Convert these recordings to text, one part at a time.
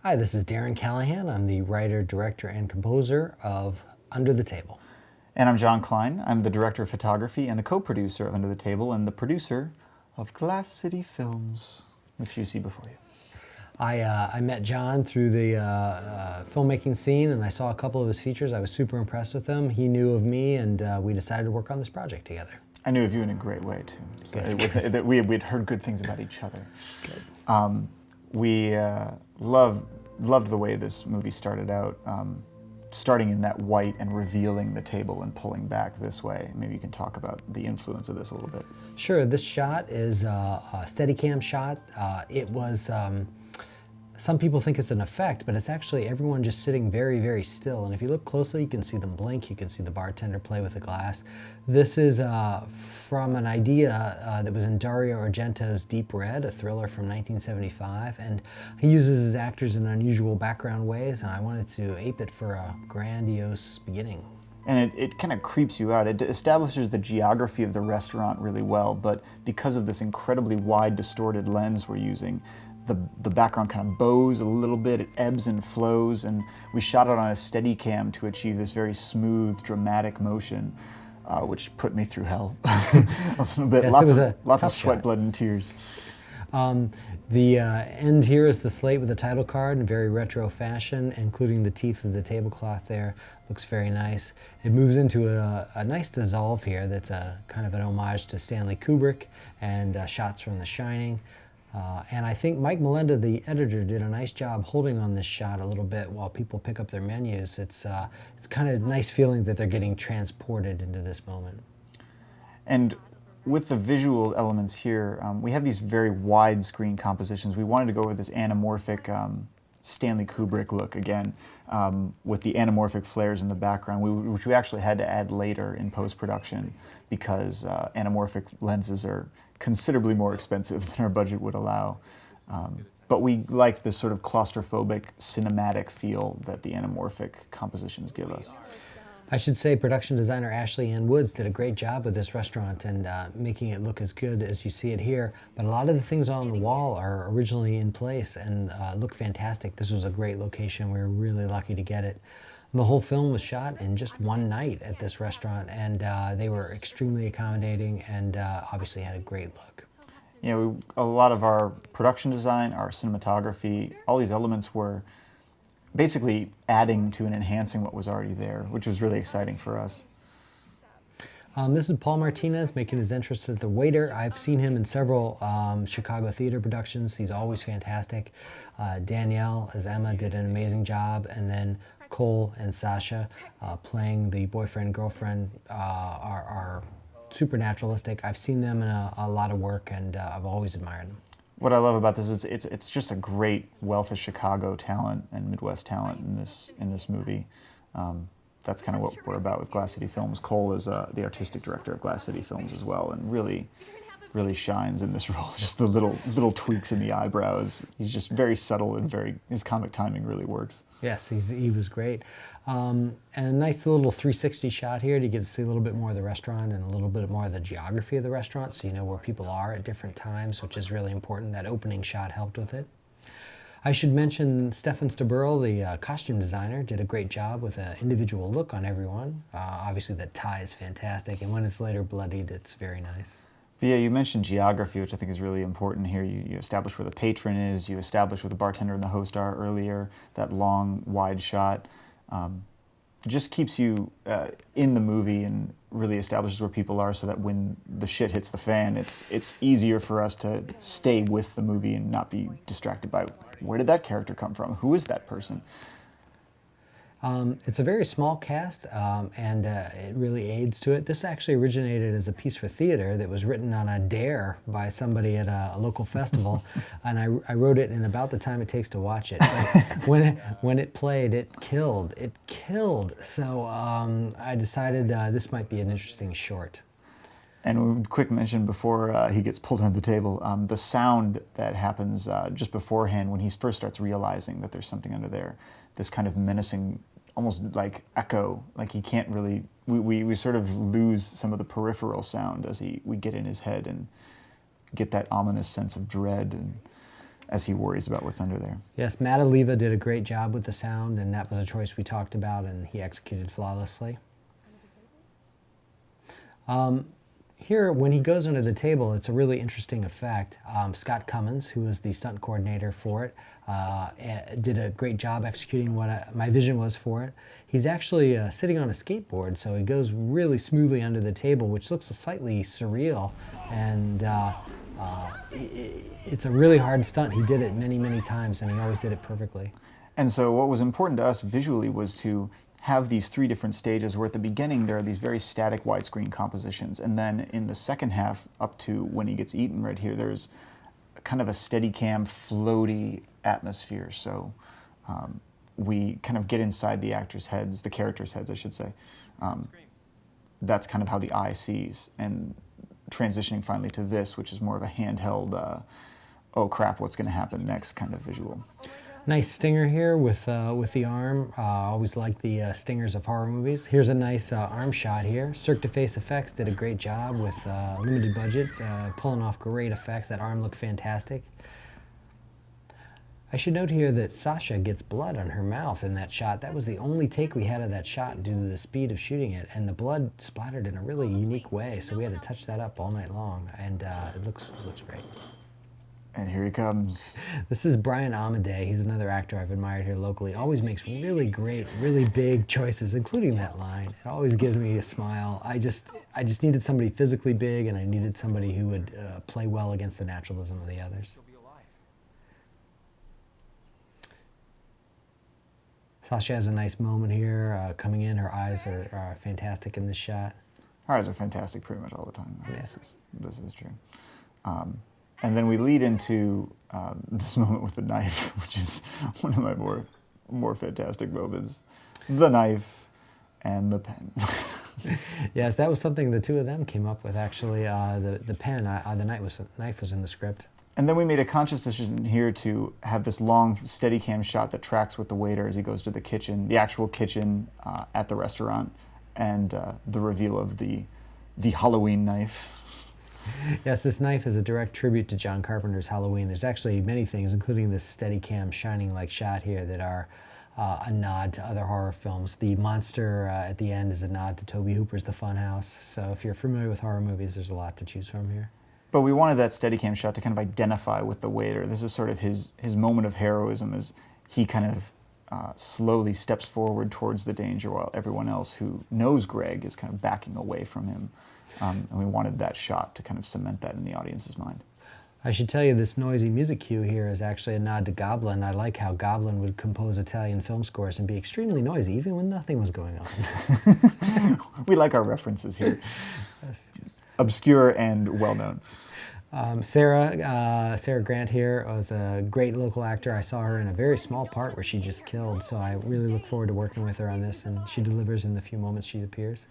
Hi, this is Darren Callahan. I'm the writer, director, and composer of Under the Table. And I'm John Klein. I'm the director of photography and the co-producer of Under the Table and the producer of Glass City Films, which you see before you. I met John through the filmmaking scene, and I saw a couple of his features. I was super impressed with them. He knew of me, and we decided to work on this project together. I knew of you in a great way, too. So it was, we'd heard good things about each other. Good. We loved the way this movie started out, starting in that white and revealing the table and pulling back this way. Maybe you can talk about the influence of this a little bit. Sure. This shot is a Steadicam shot. It was... some people think it's an effect, but it's actually everyone just sitting very, very still. And if you look closely, you can see them blink. You can see the bartender play with the glass. This is from an idea that was in Dario Argento's Deep Red, a thriller from 1975. And he uses his actors in unusual background ways, and I wanted to ape it for a grandiose beginning. And it kind of creeps you out. It establishes the geography of the restaurant really well, but because of this incredibly wide, distorted lens we're using, the background kind of bows a little bit, it ebbs and flows, and we shot it on a Steadicam to achieve this very smooth, dramatic motion, which put me through hell a little bit. Yes, lots of sweat, blood, and tears. The end here is the slate with the title card in very retro fashion, including the teeth of the tablecloth there. Looks very nice. It moves into a nice dissolve here that's a kind of an homage to Stanley Kubrick and shots from The Shining. And I think Mike Melenda, the editor, did a nice job holding on this shot a little bit while people pick up their menus. It's kind of a nice feeling that they're getting transported into this moment. And with the visual elements here, we have these very widescreen compositions. We wanted to go with this anamorphic Stanley Kubrick look again, with the anamorphic flares in the background, which we actually had to add later in post-production because anamorphic lenses are considerably more expensive than our budget would allow. But we like this sort of claustrophobic, cinematic feel that the anamorphic compositions give us. I should say production designer Ashley Ann Woods did a great job with this restaurant and making it look as good as you see it here. But a lot of the things on the wall are originally in place and look fantastic. This was a great location. We were really lucky to get it. The whole film was shot in just one night at this restaurant, and they were extremely accommodating and obviously had a great look. You know, a lot of our production design, our cinematography, all these elements were basically adding to and enhancing what was already there, which was really exciting for us. This is Paul Martinez making his entrance as the waiter. I've seen him in several Chicago theater productions. He's always fantastic. Danielle, as Emma, did an amazing job, and then Cole and Sasha playing the boyfriend-girlfriend are super naturalistic. I've seen them in a lot of work, and I've always admired them. What I love about this is it's just a great wealth of Chicago talent and Midwest talent in this movie. That's kind of what we're about with Glass City Films. Cole is the artistic director of Glass City Films as well, and really shines in this role. Just the little tweaks in the eyebrows. He's just very subtle and his comic timing really works. Yes, he was great. And a nice little 360 shot here to get to see a little bit more of the restaurant and a little bit more of the geography of the restaurant, so you know where people are at different times, which is really important. That opening shot helped with it. I should mention Stefan Staburl, the costume designer, did a great job with an individual look on everyone. Obviously the tie is fantastic, and when it's later bloodied, it's very nice. But yeah, you mentioned geography, which I think is really important here. You establish where the patron is, you establish where the bartender and the host are earlier, that long, wide shot. Just keeps you in the movie and really establishes where people are so that when the shit hits the fan, it's easier for us to stay with the movie and not be distracted by where did that character come from? Who is that person? It's a very small cast, and it really aids to it. This actually originated as a piece for theater that was written on a dare by somebody at a local festival, and I wrote it in about the time it takes to watch it. But when it played, it killed. It killed. So I decided this might be an interesting short. And a quick mention before he gets pulled under the table, the sound that happens just beforehand when he first starts realizing that there's something under there, this kind of menacing, almost like echo, like he can't really, we sort of lose some of the peripheral sound as we get in his head and get that ominous sense of dread. And as he worries about what's under there. Yes, Matt Oliva did a great job with the sound, and that was a choice we talked about, and he executed flawlessly. Here, when he goes under the table, it's a really interesting effect. Scott Cummins, who was the stunt coordinator for it, did a great job executing what my vision was for it. He's actually sitting on a skateboard, so he goes really smoothly under the table, which looks slightly surreal, and it's a really hard stunt. He did it many, many times, and he always did it perfectly. And so what was important to us visually was to have these three different stages where at the beginning there are these very static widescreen compositions, and then in the second half up to when he gets eaten right here, there's kind of a steady cam, floaty atmosphere. So we kind of get inside the actors' heads, the characters' heads, I should say. That's kind of how the eye sees, and transitioning finally to this, which is more of a handheld, oh crap, what's going to happen next kind of visual. Nice stinger here with the arm. Always like the stingers of horror movies. Here's a nice arm shot here. Cirque du Face Effects did a great job with limited budget, pulling off great effects. That arm looked fantastic. I should note here that Sasha gets blood on her mouth in that shot. That was the only take we had of that shot due to the speed of shooting it, and the blood splattered in a really unique way, so we had to touch that up all night long, and it looks great. And here he comes. This is Brian Amadei. He's another actor I've admired here locally. Always makes really great, really big choices, including that line. It always gives me a smile. I just needed somebody physically big, and I needed somebody who would play well against the naturalism of the others. Sasha has a nice moment here coming in. Her eyes are fantastic in this shot. Her eyes are fantastic pretty much all the time. Yes. This is true. And then we lead into this moment with the knife, which is one of my more fantastic moments. The knife and the pen. Yes, that was something the two of them came up with, actually. The pen, the knife was in the script. And then we made a conscious decision here to have this long Steadicam shot that tracks with the waiter as he goes to the kitchen, the actual kitchen at the restaurant, and the reveal of the Halloween knife. Yes, this knife is a direct tribute to John Carpenter's Halloween. There's actually many things, including this Steadicam shining like shot here, that are a nod to other horror films. The monster at the end is a nod to Tobe Hooper's The Funhouse. So if you're familiar with horror movies, there's a lot to choose from here. But we wanted that Steadicam shot to kind of identify with the waiter. This is sort of his moment of heroism as he kind of slowly steps forward towards the danger while everyone else who knows Greg is kind of backing away from him. And we wanted that shot to kind of cement that in the audience's mind. I should tell you this noisy music cue here is actually a nod to Goblin. I like how Goblin would compose Italian film scores and be extremely noisy even when nothing was going on. We like our references here. Obscure and well-known. Sarah Grant here was a great local actor. I saw her in a very small part where she just killed, so I really look forward to working with her on this, and she delivers in the few moments she appears.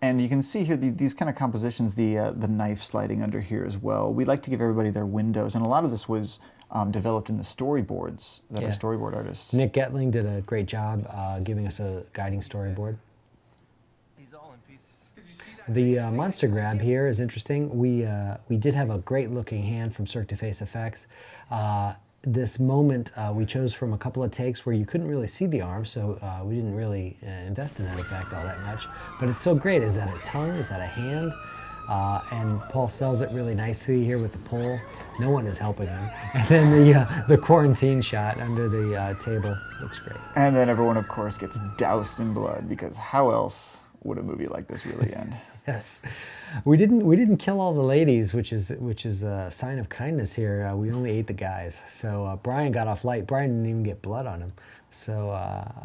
And you can see here these kind of compositions, the knife sliding under here as well. We like to give everybody their windows, and a lot of this was developed in the storyboards that our storyboard artists. Nick Getling did a great job giving us a guiding storyboard. The monster grab here is interesting. We did have a great looking hand from Cirque du Face Effects. This moment we chose from a couple of takes where you couldn't really see the arm, so we didn't really invest in that effect all that much. But it's so great. Is that a tongue? Is that a hand? And Paul sells it really nicely here with the pole. No one is helping him. And then the quarantine shot under the table looks great. And then everyone, of course, gets doused in blood, because how else would a movie like this really end? Yes, we didn't kill all the ladies, which is a sign of kindness here. We only ate the guys. So Brian got off light. Brian didn't even get blood on him. So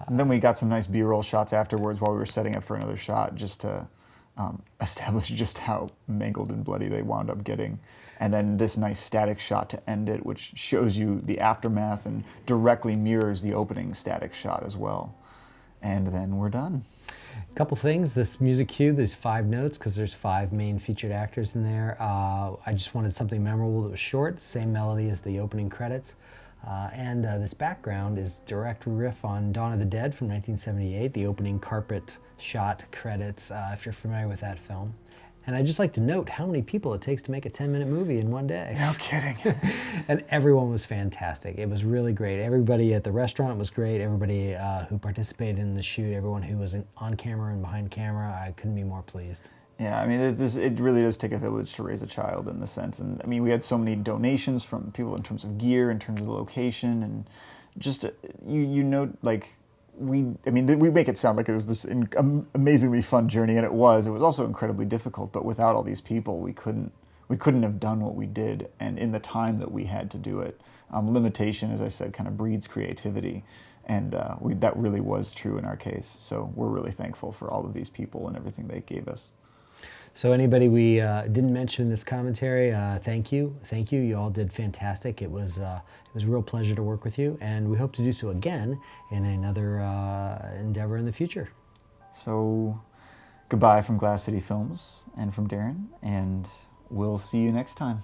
and then we got some nice B-roll shots afterwards while we were setting up for another shot, just to establish just how mangled and bloody they wound up getting. And then this nice static shot to end it, which shows you the aftermath and directly mirrors the opening static shot as well. And then we're done. A couple things. This music cue, there's 5 notes because there's 5 main featured actors in there. I just wanted something memorable that was short, same melody as the opening credits. And this background is direct riff on Dawn of the Dead from 1978, the opening carpet shot credits, if you're familiar with that film. And I'd just like to note how many people it takes to make a 10-minute movie in one day. No kidding. And everyone was fantastic. It was really great. Everybody at the restaurant was great. Everybody who participated in the shoot, everyone who was on camera and behind camera, I couldn't be more pleased. Yeah, I mean, it really does take a village to raise a child in this sense. And I mean, we had so many donations from people in terms of gear, in terms of the location, and just, you know, like, we make it sound like it was this amazingly fun journey, and it was. It was also incredibly difficult, but without all these people, we couldn't have done what we did, and in the time that we had to do it. Limitation, as I said, kind of breeds creativity, and that really was true in our case. So we're really thankful for all of these people and everything they gave us. So anybody we didn't mention in this commentary, thank you. Thank you. You all did fantastic. It was a real pleasure to work with you, and we hope to do so again in another endeavor in the future. So goodbye from Glass City Films and from Darren, and we'll see you next time.